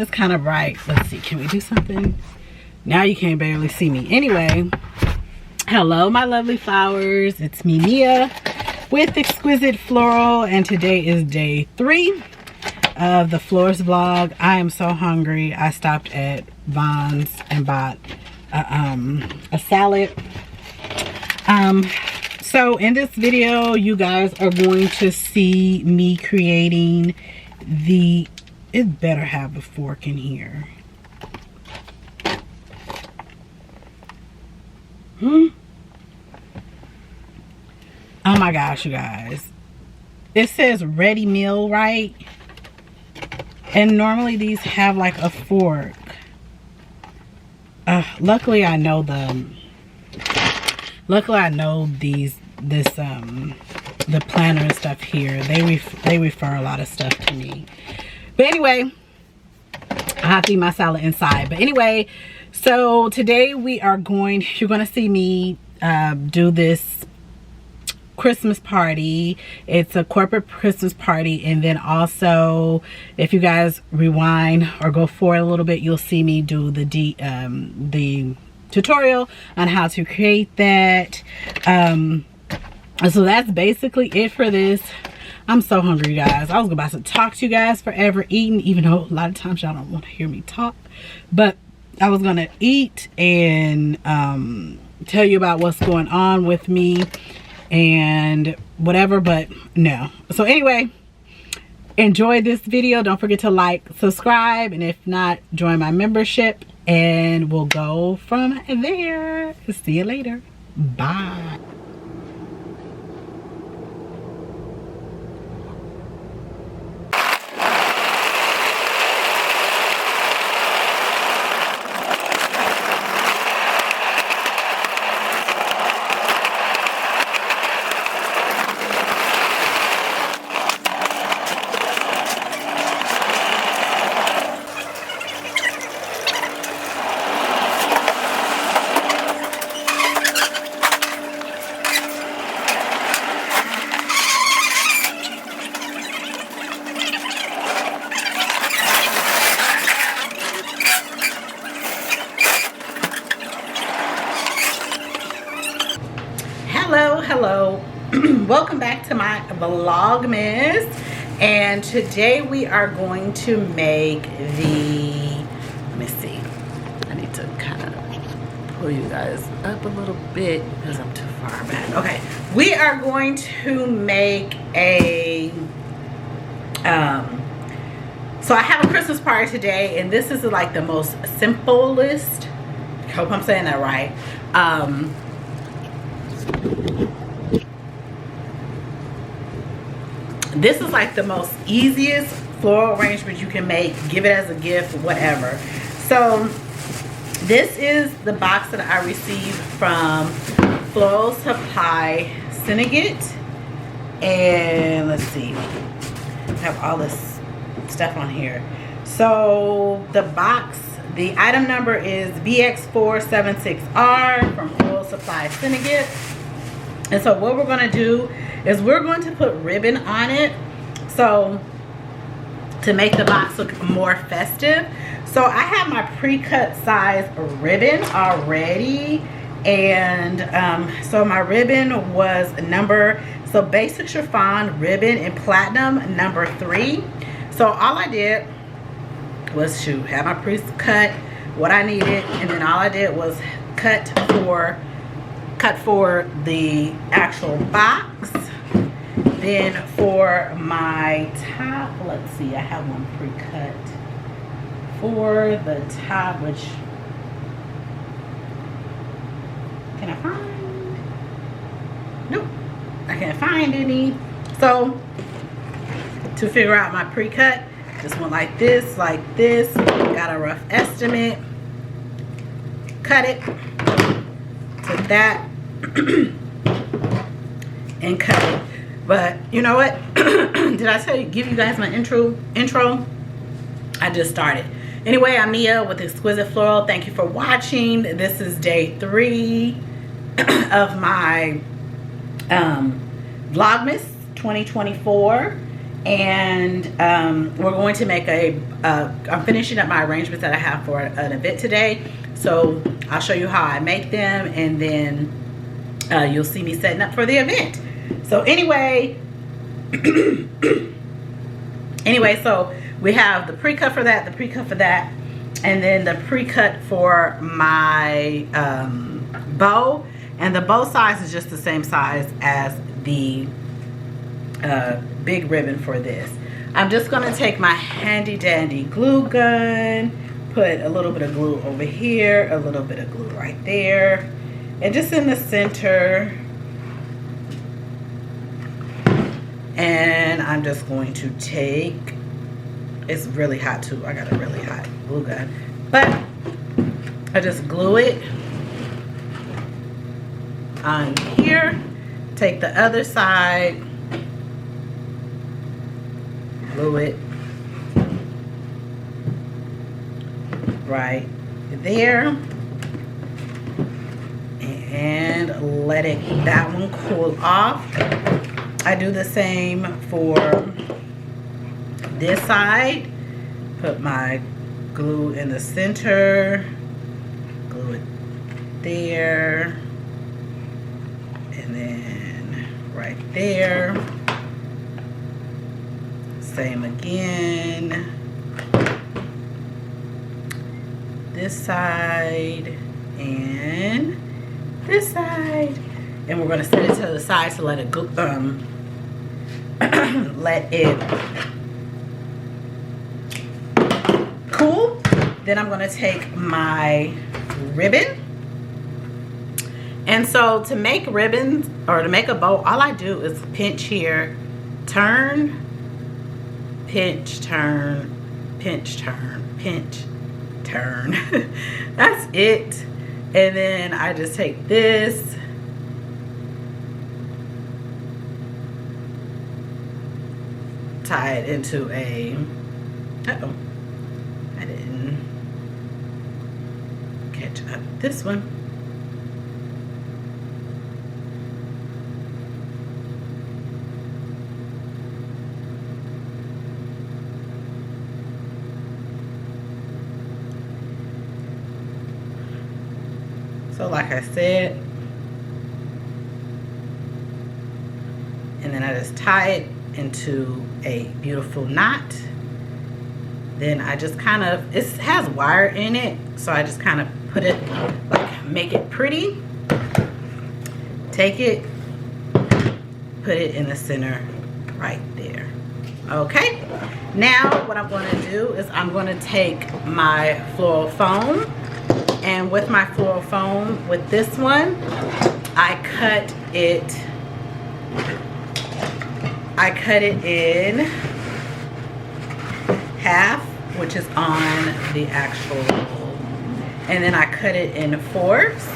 is kind of bright. Let's see, can we do something? Now you can barely see me. Anyway, hello my lovely flowers. It's me, Mia, with Exquisite Floral, and today is day 3 of the florist vlog. I am so hungry. I stopped at Vons and bought a salad. So in this video, you guys are going to see me creating the, it better have a fork in here. Oh my gosh, you guys. It says ready meal, right? And normally these have like a fork. Luckily I know the planner and stuff here. They refer a lot of stuff to me. But anyway, I have to eat my salad inside. But anyway, so today you're gonna see me do this Christmas party. It's a corporate Christmas party, and then also if you guys rewind or go forward a little bit, you'll see me do the tutorial on how to create that. So that's basically it for this. I'm so hungry, you guys. I was about to talk to you guys forever eating, even though a lot of times y'all don't want to hear me talk, but I was gonna eat and tell you about what's going on with me and whatever, but no. So anyway, enjoy this video. Don't forget to like, subscribe, and if not, join my membership, and we'll go from there. See you later. Bye. Hello. Welcome back to my Vlogmas, and today we are going to make let me see, I need to kind of pull you guys up a little bit because I'm too far back. Okay, we are going to make a so I have a Christmas party today, and this is like the most simplest, I hope I'm saying that right, this is like the most easiest floral arrangement you can make. Give it as a gift, whatever. So this is the box that I received from Floral Supply, Xquisite. And let's see, I have all this stuff on here. So the box, the item number is BX476R from Floral Supply, Xquisite. And so what we're going to do is we're going to put ribbon on it, so to make the box look more festive. So I have my pre-cut size ribbon already, and so my ribbon was so basic chiffon ribbon in platinum number 3. So all I did was have my pre-cut what I needed, and then all I did was cut for the actual box. Then for my top, let's see, I have one pre-cut for the top, which can I find? Nope, I can't find any. So to figure out my pre-cut, just went like this, got a rough estimate, cut it to that and cut it. But you know what? Did I give you guys my intro? I just started. Anyway, I'm Mia with Exquisite Floral. Thank you for watching. This is day 3 of my Vlogmas 2024. And we're going to make I'm finishing up my arrangements that I have for an event today. So I'll show you how I make them, and then you'll see me setting up for the event. So anyway, so we have the pre-cut for that, the pre-cut for that, and then the pre-cut for my bow. And the bow size is just the same size as the big ribbon for this. I'm just going to take my handy dandy glue gun, put a little bit of glue over here, a little bit of glue right there, and just in the center. And I'm just going to take, it's really hot too, I got a really hot glue gun, but I just glue it on here, take the other side, glue it right there, and let that one cool off. I do the same for this side. Put my glue in the center, glue it there, and then right there. Same again. This side and this side. And we're going to set it to the side to let it go, let it cool. Then I'm going to take my ribbon. And so to make ribbons, or to make a bow, all I do is pinch here, turn, pinch, turn, pinch, turn, pinch, turn. That's it. And then I just take this, tie it into a, uh-oh, I didn't catch up this one. So like I said, and then I just tie it into a beautiful knot. Then I just kind of, it has wire in it, so I just kind of put it, like, make it pretty. Take it, put it in the center right there. Okay, now what I'm going to do is I'm going to take my floral foam, and with my floral foam, with this one, I cut it in half, which is on the actual, and then I cut it in fourths,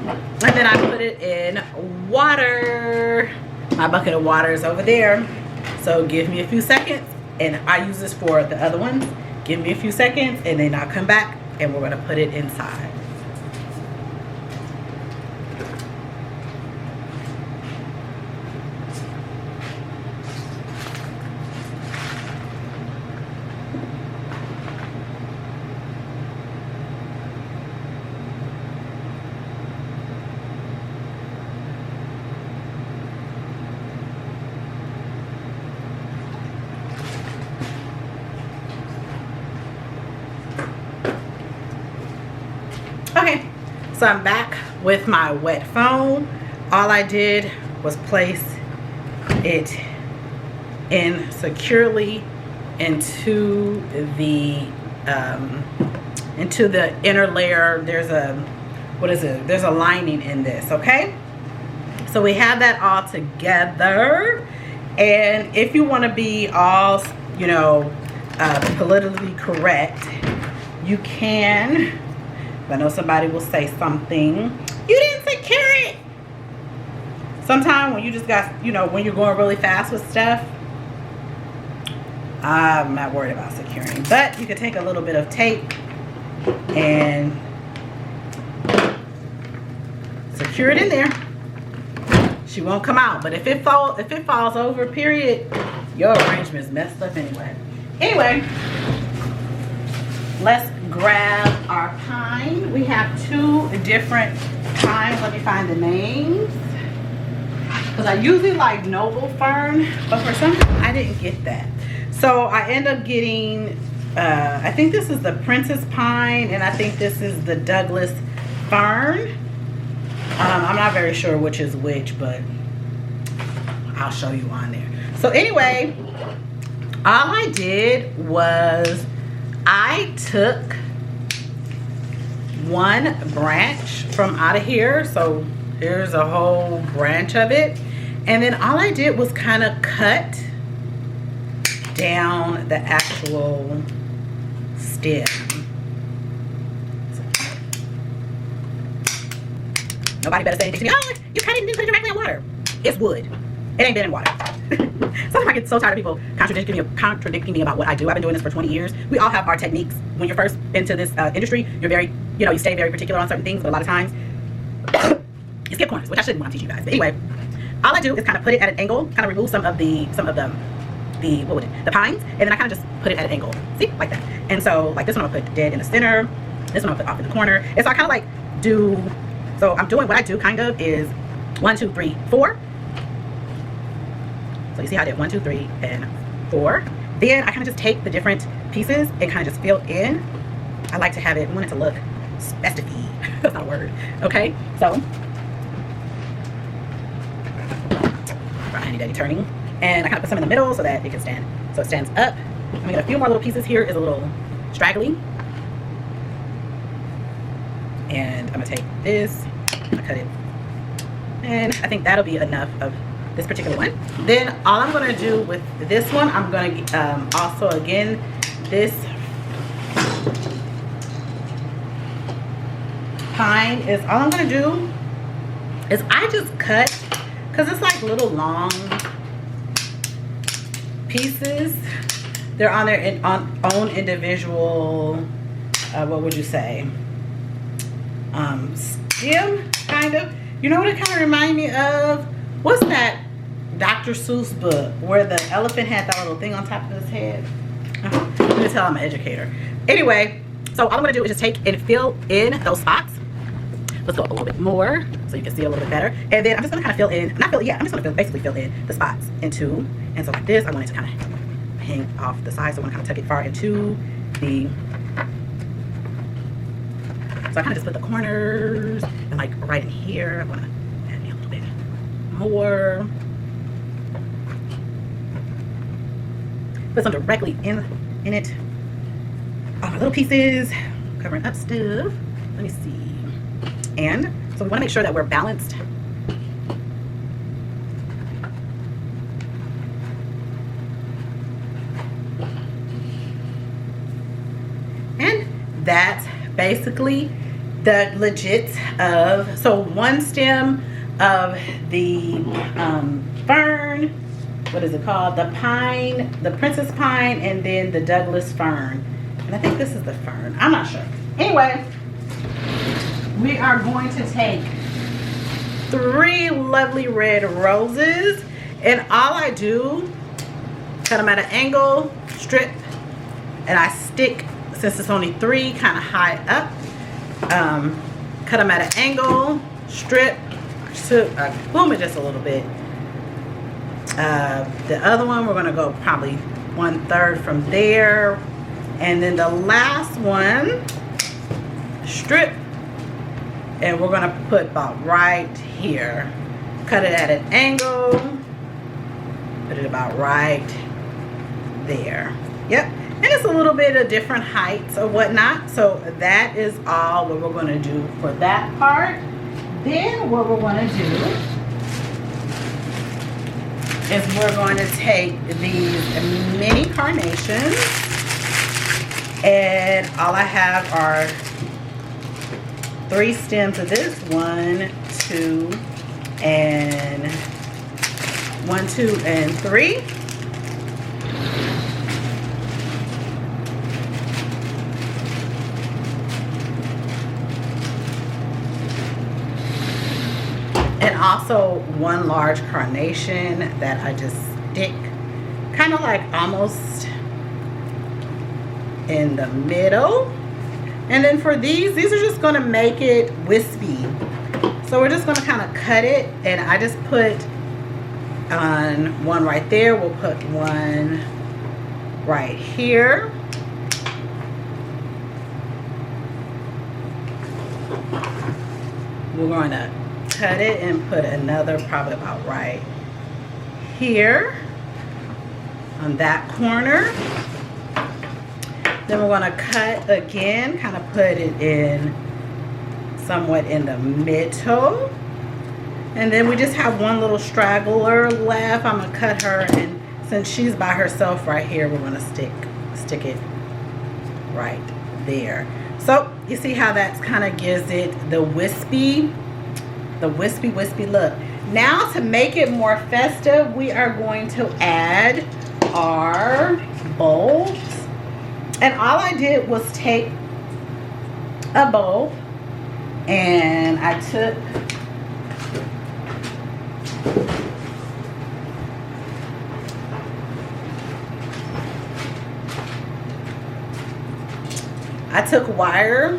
and then I put it in water. My bucket of water is over there, so give me a few seconds, and I use this for the other ones. Give me a few seconds, and then I'll come back and we're going to put it inside. Okay, so I'm back with my wet foam. All I did was place it in securely into the inner layer. There's a, what is it? There's a lining in this, okay? So we have that all together. And if you want to be all, you know, politically correct, you can. I know somebody will say something, you didn't secure it. Sometimes when you just got, you know, when you're going really fast with stuff, I'm not worried about securing. But you can take a little bit of tape and secure it in there. she won't come out. But if it falls over, period, your arrangement's messed up anyway. Anyway, let's grab our pine. We have 2 different pines. Let me find the names. Because I usually like noble fern, but for some reason I didn't get that. So I end up getting, I think this is the princess pine, and I think this is the Douglas fern. I'm not very sure which is which, but I'll show you on there. So anyway, all I did was I took one branch from out of here. So here's a whole branch of it. And then all I did was kind of cut down the actual stem. Nobody better say anything to me. Oh, you cut it and didn't put it directly in water. It's wood. It ain't been in water. Sometimes I get so tired of people contradicting me about what I do. I've been doing this for 20 years. We all have our techniques. When you're first into this industry, you're very, you stay very particular on certain things, but a lot of times you skip corners, which I shouldn't when I'm teaching you guys. But anyway, all I do is kind of put it at an angle, kind of remove some of the pines, and then I kind of just put it at an angle. See, like that. And so, like this one, I'll put dead in the center. This one I'll put off in the corner. And so I kind of like do. So I'm doing what I do kind of is 1, 2, 3, 4. So you see how I did 1, 2, 3, and 4. Then I kind of just take the different pieces and kind of just fill in. I like to have it, I want it to look festive. That's not a word. Okay, so Daddy turning, and I kind of put some in the middle so that it can stand. So it stands up. I'm gonna get a few more little pieces here. Is a little straggly, and I'm gonna take this. I'm gonna cut it, and I think that'll be enough of this particular one. Then all I'm gonna do with this one, I'm gonna also again this pine is all I'm gonna do is I just cut. Because it's like little long pieces. They're on their own individual, what would you say? Stem, kind of. You know what it kind of reminds me of? What's that Dr. Seuss book where the elephant had that little thing on top of his head? You can tell I'm an educator. Anyway, so all I'm going to do is just take and fill in those spots. Let's go up a little bit more so you can see a little bit better. And then I'm just gonna kind of fill in, I'm just gonna basically fill in the spots into. And so like this, I want it to kind of hang off the side. So I want to kind of tuck it far into the, so I kind of just put the corners and like right in here. I want to add a little bit more. Put some directly in it. All my little pieces, covering up stuff. Let me see. And so we want to make sure that we're balanced. And that's basically the legit of, so one stem of the fern, what is it called? The pine, the princess pine, and then the Douglas fern. And I think this is the fern. I'm not sure. Anyway, we are going to take 3 lovely red roses, and all I do, cut them at an angle, strip, and I stick, since it's only 3, kind of high up, cut them at an angle, strip, boom it just a little bit. The other one, we're going to go probably 1/3 from there, and then the last one, strip, and we're gonna put about right here. Cut it at an angle. Put it about right there. Yep. And it's a little bit of different heights or whatnot. So that is all what we're gonna do for that part. Then what we're gonna do is we're going to take these mini carnations, and all I have are 3 stems of this. 1, 2, and 1, 2, and 3. And also one large carnation that I just stick kind of like almost in the middle. And then for these are just going to make it wispy. So we're just going to kind of cut it, and I just put on one right there. We'll put one right here. We're going to cut it and put another probably about right here on that corner. Then we're going to cut again, kind of put it in somewhat in the middle. And then we just have one little straggler left. I'm going to cut her, and since she's by herself right here, we're going to stick it right there. So you see how that kind of gives it the wispy look. Now to make it more festive, we are going to add our bulbs. And all I did was take a bulb, and I took wire,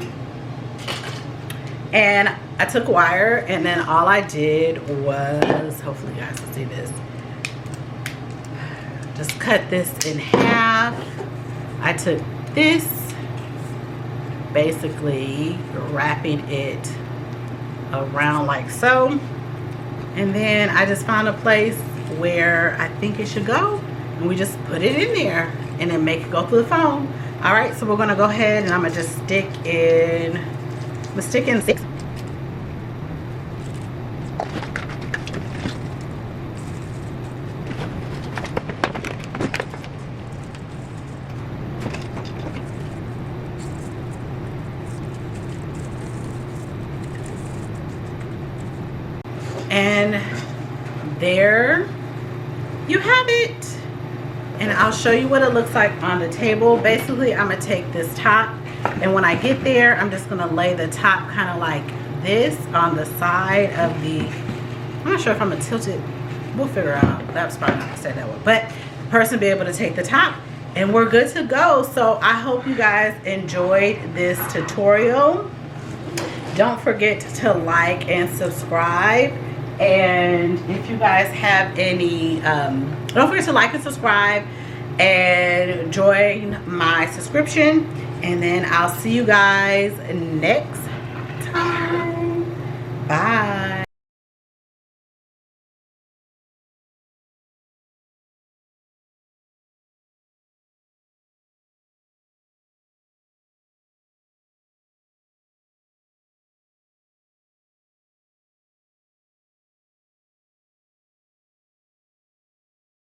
and then all I did was, hopefully you guys can see this, just cut this in half. I took this, basically wrapping it around like so, and then I just found a place where I think it should go, and we just put it in there and then make it go through the foam. All right, so we're gonna go ahead and I'm gonna just stick in 6. And there you have it. And I'll show you what it looks like on the table. Basically, I'm gonna take this top, and when I get there, I'm just gonna lay the top kind of like this on the side of the, I'm not sure if I'm gonna tilt it. We'll figure out. That's probably not gonna say that one. But the person will be able to take the top, and we're good to go. So I hope you guys enjoyed this tutorial. Don't forget to like and subscribe. And if you guys have any, don't forget to like and subscribe and join my subscription. And then I'll see you guys next time. Bye.